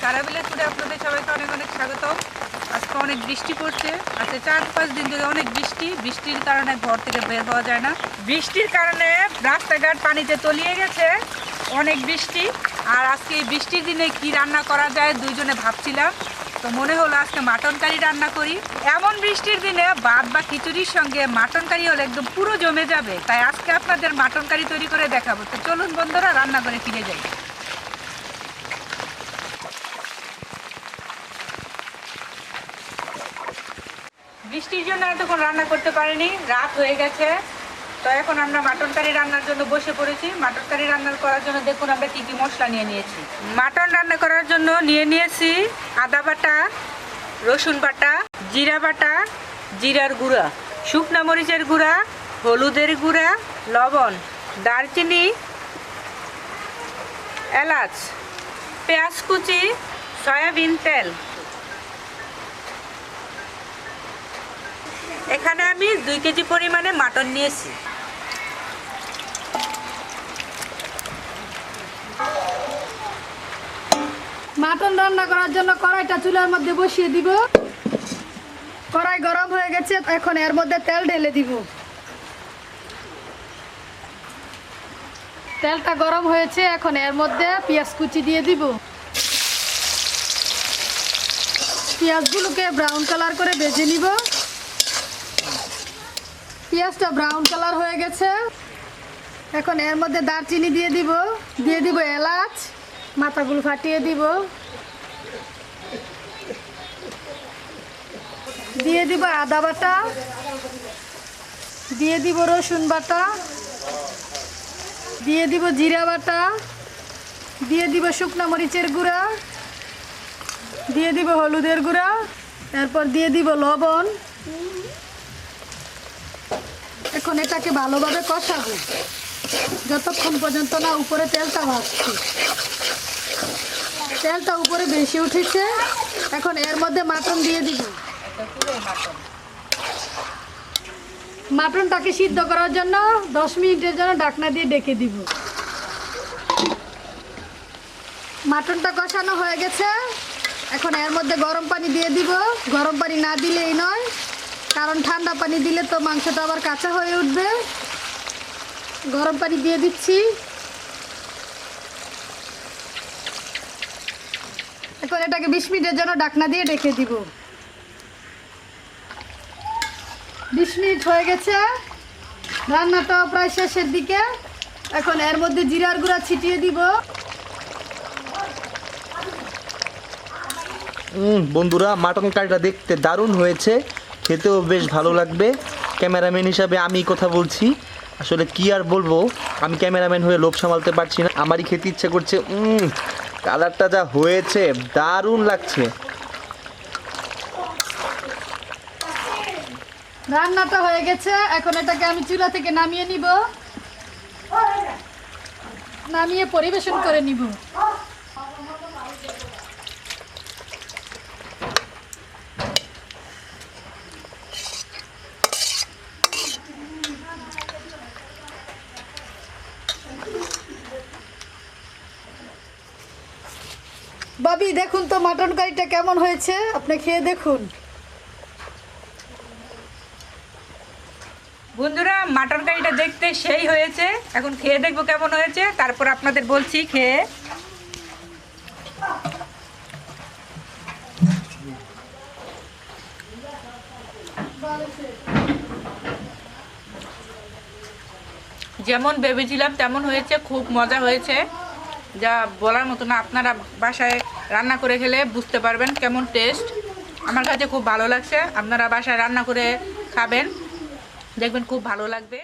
সারা ভিলেজে আপনাদের সবাইকে অনেক অনেক স্বাগত। আজকে অনেক বৃষ্টি পড়ছে, আজকে 4-5 দিন ধরে অনেক বৃষ্টির কারণে ঘর থেকে বের হওয়া যায় না। বৃষ্টির কারণে রাস্তাঘাট পানিতে তলিয়ে গেছে, অনেক বৃষ্টি। আর আজকে এই বৃষ্টির দিনে কি রান্না করা যায় দুইজনে ভাবছিলাম, তো মনে হলো আজকে মাটন কারি রান্না করি। এমন বৃষ্টির দিনে ভাত বা খিচুড়ির সঙ্গে মাটন কারি হলে একদম পুরো জমে যাবে। তাই আজকে আপনাদের মাটন কারি তৈরি করে দেখাবো। তো চলুন বন্ধুরা, রান্না করে ফিরে যাই। বৃষ্টির জন্য এতক্ষণ রান্না করতে পারিনি, রাত হয়ে গেছে। তো এখন আমরা মাটন কারি রান্নার জন্য বসে পড়েছি। মাটন কারি রান্না করার জন্য দেখুন আমরা কি কি মশলা নিয়ে নিয়েছি। মাটন রান্না করার জন্য নিয়ে নিয়েছি আদা বাটা, রসুন বাটা, জিরা বাটা, জিরার গুঁড়া, শুকনা মরিচের গুঁড়া, হলুদের গুঁড়া, লবণ, দারচিনি, এলাচ, পেঁয়াজ কুচি, সয়াবিন তেল। এখানে আমি 2 কেজি পরিমাণে মাটন নিয়েছি। মাটন রান্না করার জন্য কড়াইটা চুলার মধ্যে বসিয়ে দিব। কড়াই গরম হয়ে গেছে, এখন এর মধ্যে তেল ঢেলে দিব। তেলটা গরম হয়েছে, এখন এর মধ্যে পেঁয়াজ কুচি দিয়ে দিব। পেঁয়াজগুলোকে ব্রাউন কালার করে ভেজে নিব। পেঁয়াজটা ব্রাউন কালার হয়ে গেছে, এখন এর মধ্যে দারচিনি দিয়ে দিব এলাচ, মাথাগুলো ফাটিয়ে দিব, দিয়ে দিব আদা বাটা, দিয়ে দিব রসুন বাটা, দিয়ে দিব জিরা বাটা, দিয়ে দিব শুকনো মরিচের গুঁড়া, দিয়ে দিব হলুদের গুঁড়া, তারপর দিয়ে দিব লবণ। এখন এটাকে ভালোভাবে কষাবো যতক্ষণ পর্যন্ত না উপরে তেলটা ভাসছে। তেলটা উপরে বেশি উঠেছে, এখন এর মধ্যে মাটন দিয়ে দিব। মাটনটাকে সিদ্ধ করার জন্য 10 মিনিটের জন্য ঢাকনা দিয়ে ঢেকে দিব। মাটনটা কষানো হয়ে গেছে, এখন এর মধ্যে গরম পানি দিয়ে দিব। গরম পানি না দিলেই নয়, কারণ ঠান্ডা পানি দিলে তো মাংসটা আবার কাঁচা হয়ে উঠবে। গরম পানি দিয়ে দিচ্ছি। এখন এটাকে 20 মিনিটের জন্য ঢাকনা দিয়ে ঢেকে দিব। 20 মিনিট হয়ে গেছে, রান্নাটাও প্রায় শেষের দিকে। এখন এর মধ্যে জিরার গুঁড়া ছিটিয়ে দিব। বন্ধুরা, মাটন কারিটা দেখতে দারুণ হয়েছে, খেতেও বেশ ভালো লাগবে। ক্যামেরাম্যান হিসাবে আমি কথা বলছি, আসলে কি আর বলবো, আমি ক্যামেরাম্যান হয়ে লোভ সামলাতে পারছি না, আমারই খেতে ইচ্ছে করছে। কালারটা যা হয়েছে দারুণ লাগছে। রান্নাটা হয়ে গেছে, এখন এটাকে আমি চুলা থেকে নামিয়ে নিব, নামিয়ে পরিবেশন করে নিব। বাবি দেখুন তো মাটন কারিটা কেমন হয়েছে, আপনি খেয়ে দেখুন। বন্ধুরা, মাটন কারিটা দেখতে সেই হয়েছে, এখন খেয়ে দেখবো কেমন হয়েছে, তারপর আপনাদের বলছি খেয়ে। যেমন ভেবেছিলাম তেমন হয়েছে, খুব মজা হয়েছে, যা বলার মতো না। আপনারা বাসায় রান্না করে খেলে বুঝতে পারবেন কেমন টেস্ট। আমার কাছে খুব ভালো লাগছে, আপনারা বাসায় রান্না করে খাবেন, দেখবেন খুব ভালো লাগবে।